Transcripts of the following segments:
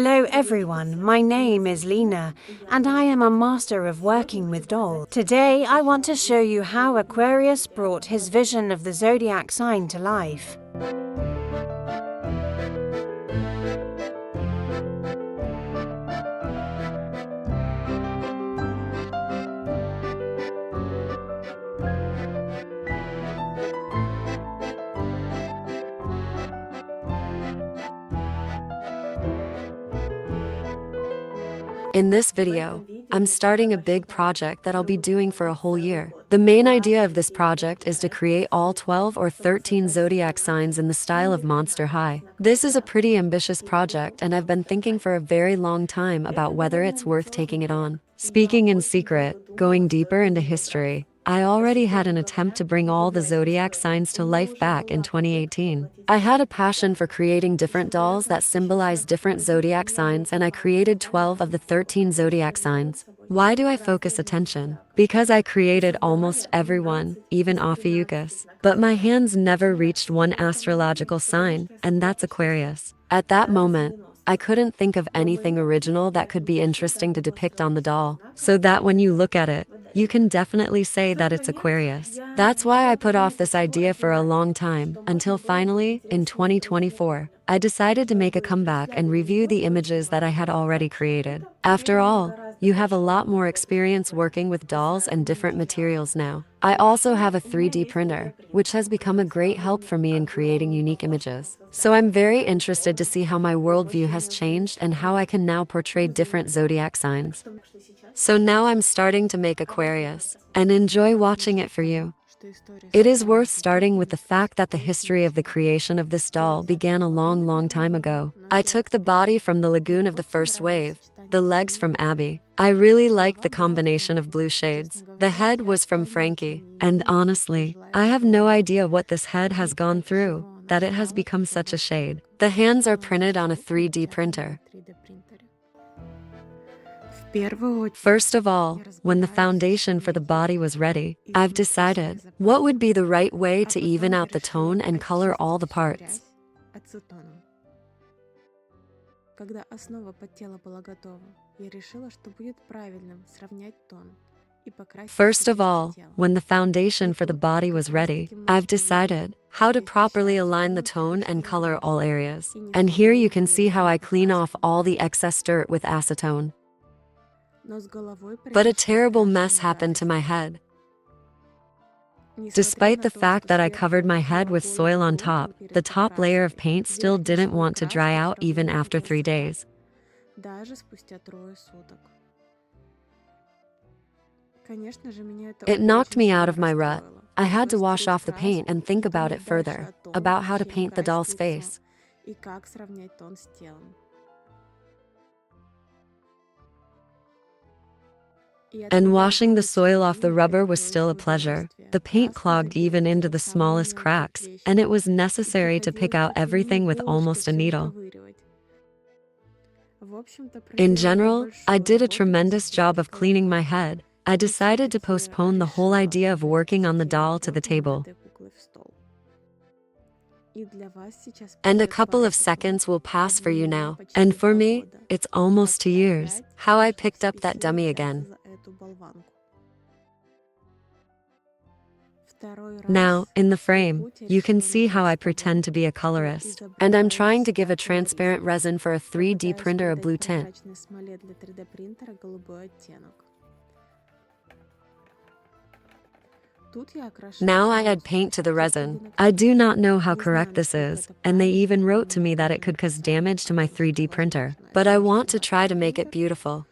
Hello everyone, my name is Lena, and I am a master of working with dolls. Today I want to show you how Aquarius brought his vision of the zodiac sign to life. In this video, I'm starting a big project that I'll be doing for a whole year. The main idea of this project is to create all 12 or 13 zodiac signs in the style of Monster High. This is a pretty ambitious project, and I've been thinking for a very long time about whether it's worth taking it on. Speaking in secret, going deeper into history, I already had an attempt to bring all the zodiac signs to life back in 2018. I had a passion for creating different dolls that symbolize different zodiac signs, and I created 12 of the 13 zodiac signs. Why do I focus attention? Because I created almost everyone, even Ophiuchus. But my hands never reached one astrological sign, and that's Aquarius. At that moment, I couldn't think of anything original that could be interesting to depict on the doll, so that when you look at it, you can definitely say that it's Aquarius. That's why I put off this idea for a long time, until finally, in 2024, I decided to make a comeback and review the images that I had already created. After all, you have a lot more experience working with dolls and different materials now. I also have a 3D printer, which has become a great help for me in creating unique images. So I'm very interested to see how my worldview has changed and how I can now portray different zodiac signs. So now I'm starting to make Aquarius, and enjoy watching it for you. It is worth starting with the fact that the history of the creation of this doll began a long time ago. I took the body from the lagoon of the first wave, the legs from Abby. I really liked the combination of blue shades. The head was from Frankie, and honestly, I have no idea what this head has gone through, that it has become such a shade. The hands are printed on a 3D printer. First of all, when the foundation for the body was ready, I've decided what would be the right way to even out the tone and color all the parts. First of all, when the foundation for the body was ready, I've decided how to properly align the tone and color all areas. And here you can see how I clean off all the excess dirt with acetone. But a terrible mess happened to my head. Despite the fact that I covered my head with soil on top, the top layer of paint still didn't want to dry out even after 3 days. It knocked me out of my rut. I had to wash off the paint and think about it further, about how to paint the doll's face. And washing the soil off the rubber was still a pleasure. The paint clogged even into the smallest cracks, and it was necessary to pick out everything with almost a needle. In general, I did a tremendous job of cleaning my head. I decided to postpone the whole idea of working on the doll to the table. And a couple of seconds will pass for you now. And for me, it's almost 2 years. How I picked up that dummy again. Now, in the frame, you can see how I pretend to be a colorist. And I'm trying to give a transparent resin for a 3D printer a blue tint. Now I add paint to the resin. I do not know how correct this is, and they even wrote to me that it could cause damage to my 3D printer. But I want to try to make it beautiful.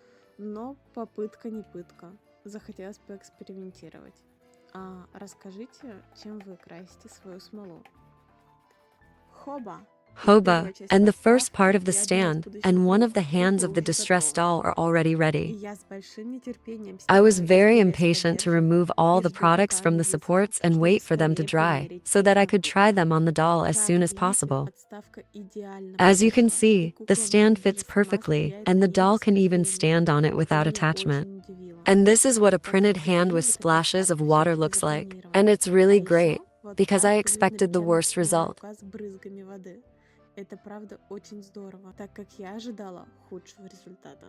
Hoba, and the first part of the stand, and one of the hands of the distressed doll are already ready. I was very impatient to remove all the products from the supports and wait for them to dry, so that I could try them on the doll as soon as possible. As you can see, the stand fits perfectly, and the doll can even stand on it without attachment. And this is what a printed hand with splashes of water looks like. And it's really great, because I expected the worst result. Это правда очень здорово, так как я ожидала худшего результата.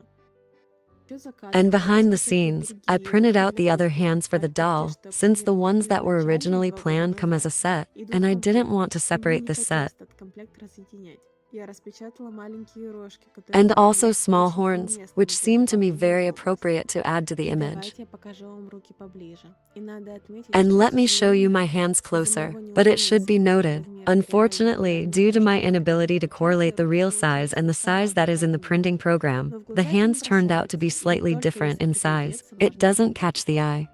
And behind the scenes, I printed out the other hands for the doll, since the ones that were originally planned come as a set, and I didn't want to separate the set. And also small horns, which seemed to me very appropriate to add to the image. And let me show you my hands closer, but it should be noted, unfortunately, due to my inability to correlate the real size and the size that is in the printing program, the hands turned out to be slightly different in size. It doesn't catch the eye.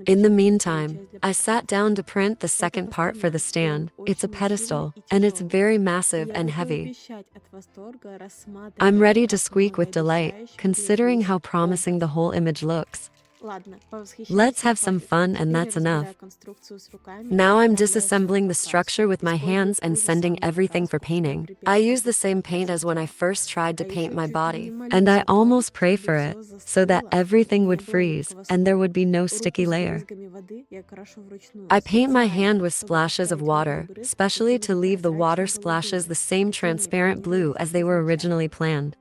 In the meantime, I sat down to print the second part for the stand. It's a pedestal, and it's very massive and heavy. I'm ready to squeak with delight, considering how promising the whole image looks. Let's have some fun, and that's enough. Now I'm disassembling the structure with my hands and sending everything for painting. I use the same paint as when I first tried to paint my body, and I almost pray for it, so that everything would freeze and there would be no sticky layer. I paint my hand with splashes of water, especially to leave the water splashes the same transparent blue as they were originally planned.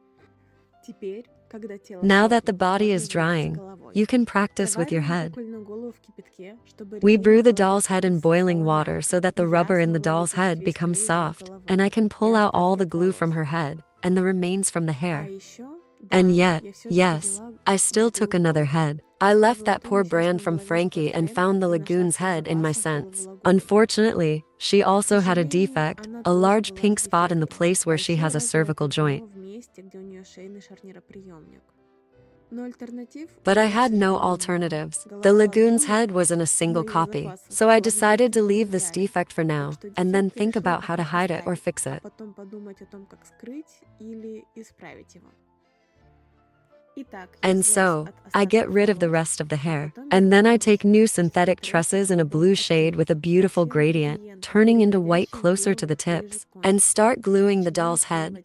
Now that the body is drying, you can practice with your head. We brew the doll's head in boiling water so that the rubber in the doll's head becomes soft, and I can pull out all the glue from her head and the remains from the hair. And yet, yes, I still took another head. I left that poor brand from Frankie and found the lagoon's head in my scents. Unfortunately, she also had a defect, a large pink spot in the place where she has a cervical joint. But I had no alternatives. The lagoon's head was in a single copy, so I decided to leave this defect for now, and then think about how to hide it or fix it. And so, I get rid of the rest of the hair, and then I take new synthetic tresses in a blue shade with a beautiful gradient, turning into white closer to the tips, and start gluing the doll's head.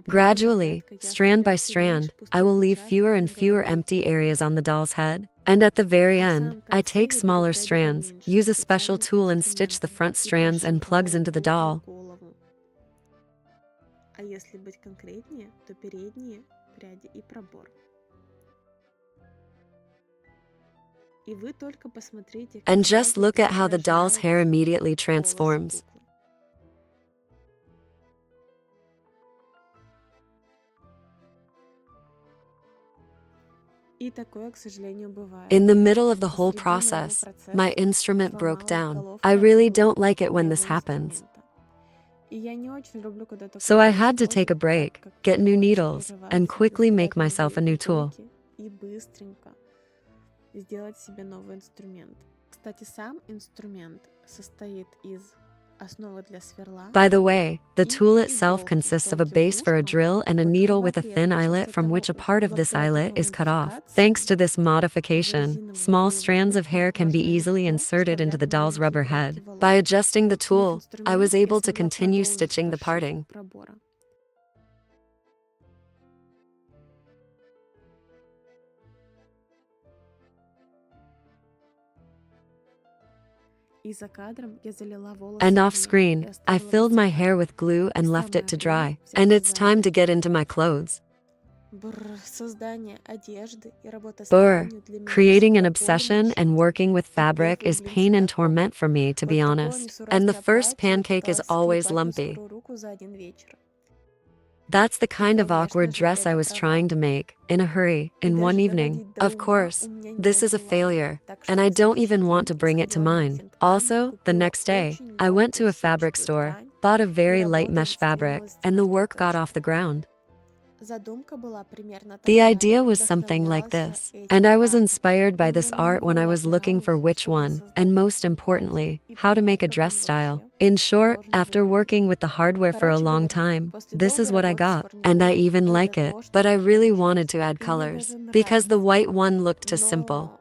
Gradually, strand by strand, I will leave fewer and fewer empty areas on the doll's head, and at the very end, I take smaller strands, use a special tool and stitch the front strands and plugs into the doll. And just look at how the doll's hair immediately transforms. In the middle of the whole process, my instrument broke down. I really don't like it when this happens. So I had to take a break, get new needles, and quickly make myself a new tool. By the way, the tool itself consists of a base for a drill and a needle with a thin eyelet from which a part of this eyelet is cut off. Thanks to this modification, small strands of hair can be easily inserted into the doll's rubber head. By adjusting the tool, I was able to continue stitching the parting. And off screen, I filled my hair with glue and left it to dry. And it's time to get into my clothes. Brr, creating an obsession and working with fabric is pain and torment for me, to be honest. And the first pancake is always lumpy. That's the kind of awkward dress I was trying to make, in a hurry, in one evening. Of course, this is a failure, and I don't even want to bring it to mind. Also, the next day, I went to a fabric store, bought a very light mesh fabric, and the work got off the ground. The idea was something like this, and I was inspired by this art when I was looking for which one, and most importantly, how to make a dress style. In short, after working with the hardware for a long time, this is what I got, and I even like it, but I really wanted to add colors, because the white one looked too simple.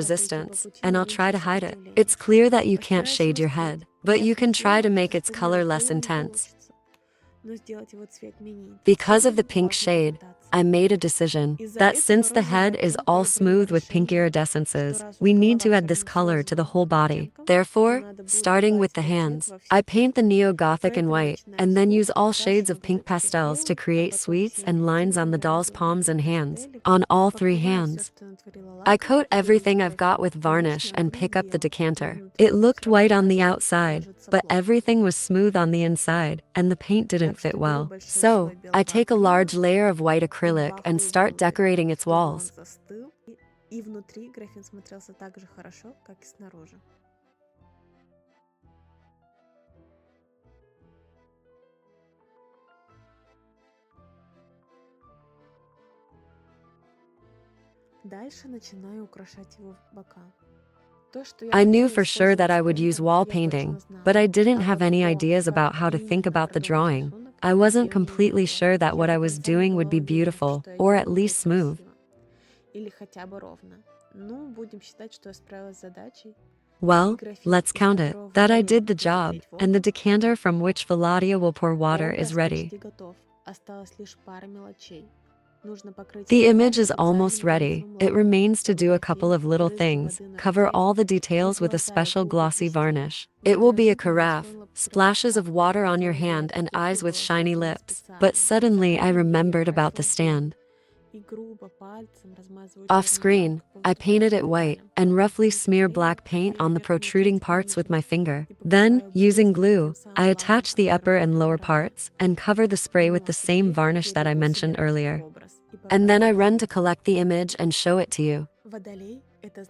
resistance, and I'll try to hide it. It's clear that you can't shade your head, but you can try to make its color less intense. Because of the pink shade, I made a decision that since the head is all smooth with pink iridescences, we need to add this color to the whole body. Therefore, starting with the hands, I paint the neo-Gothic in white, and then use all shades of pink pastels to create sweets and lines on the doll's palms and hands, on all 3 hands. I coat everything I've got with varnish and pick up the decanter. It looked white on the outside, but everything was smooth on the inside, and the paint didn't fit well. So, I take a large layer of white acrylic and start decorating its walls. И внутри графин смотрелся так же хорошо, как и снаружи. Дальше начинаю украшать его бока. I knew for sure that I would use wall painting, but I didn't have any ideas about how to think about the drawing. I wasn't completely sure that what I was doing would be beautiful, or at least smooth. Well, let's count it, that I did the job, and the decanter from which Valadia will pour water is ready. The image is almost ready. It remains to do a couple of little things, cover all the details with a special glossy varnish. It will be a carafe, splashes of water on your hand and eyes with shiny lips. But suddenly I remembered about the stand. Off screen, I painted it white and roughly smear black paint on the protruding parts with my finger. Then, using glue, I attach the upper and lower parts and cover the spray with the same varnish that I mentioned earlier. And then I run to collect the image and show it to you.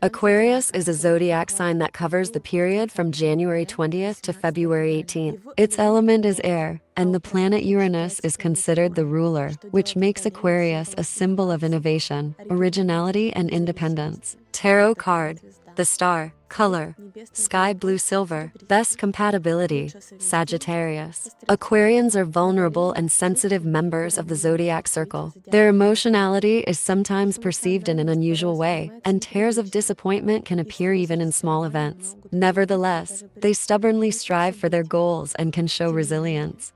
Aquarius is a zodiac sign that covers the period from January 20th to February 18th. Its element is air, and the planet Uranus is considered the ruler, which makes Aquarius a symbol of innovation, originality, and independence. Tarot card, the star, color, sky blue silver, best compatibility, Sagittarius. Aquarians are vulnerable and sensitive members of the zodiac circle. Their emotionality is sometimes perceived in an unusual way, and tears of disappointment can appear even in small events. Nevertheless, they stubbornly strive for their goals and can show resilience.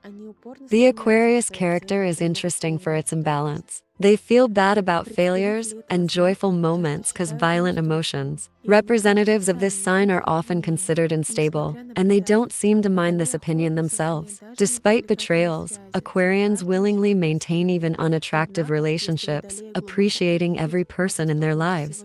The Aquarius character is interesting for its imbalance. They feel bad about failures and joyful moments cause violent emotions. Representatives of this sign are often considered unstable, and they don't seem to mind this opinion themselves. Despite betrayals, Aquarians willingly maintain even unattractive relationships, appreciating every person in their lives.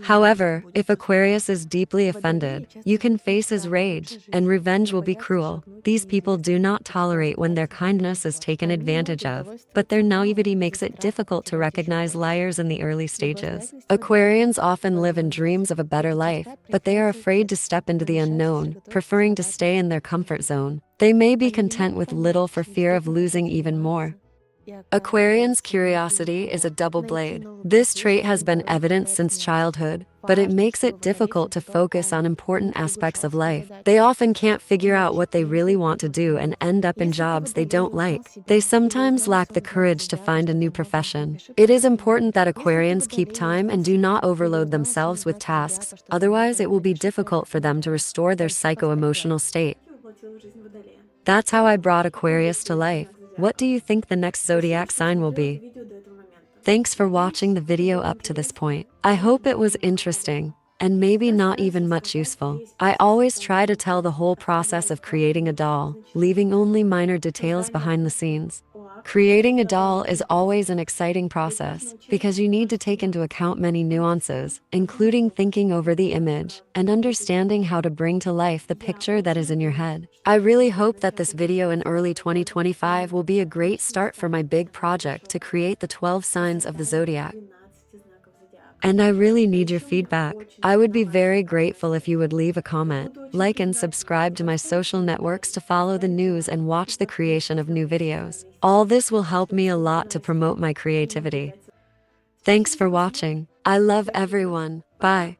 However, if Aquarius is deeply offended, you can face his rage, and revenge will be cruel. These people do not tolerate when their kindness is taken advantage of, but their naivety makes it difficult to recognize liars in the early stages. Aquarians often live in dreams of a better life, but they are afraid to step into the unknown, preferring to stay in their comfort zone. They may be content with little for fear of losing even more. Aquarian's curiosity is a double blade. This trait has been evident since childhood, but it makes it difficult to focus on important aspects of life. They often can't figure out what they really want to do and end up in jobs they don't like. They sometimes lack the courage to find a new profession. It is important that Aquarians keep time and do not overload themselves with tasks, otherwise it will be difficult for them to restore their psycho-emotional state. That's how I brought Aquarius to life. What do you think the next zodiac sign will be? Thanks for watching the video up to this point. I hope it was interesting, and maybe not even much useful. I always try to tell the whole process of creating a doll, leaving only minor details behind the scenes. Creating a doll is always an exciting process, because you need to take into account many nuances, including thinking over the image, and understanding how to bring to life the picture that is in your head. I really hope that this video in early 2025 will be a great start for my big project to create the 12 signs of the zodiac. And I really need your feedback. I would be very grateful if you would leave a comment, like and subscribe to my social networks to follow the news and watch the creation of new videos. All this will help me a lot to promote my creativity. Thanks for watching. I love everyone. Bye.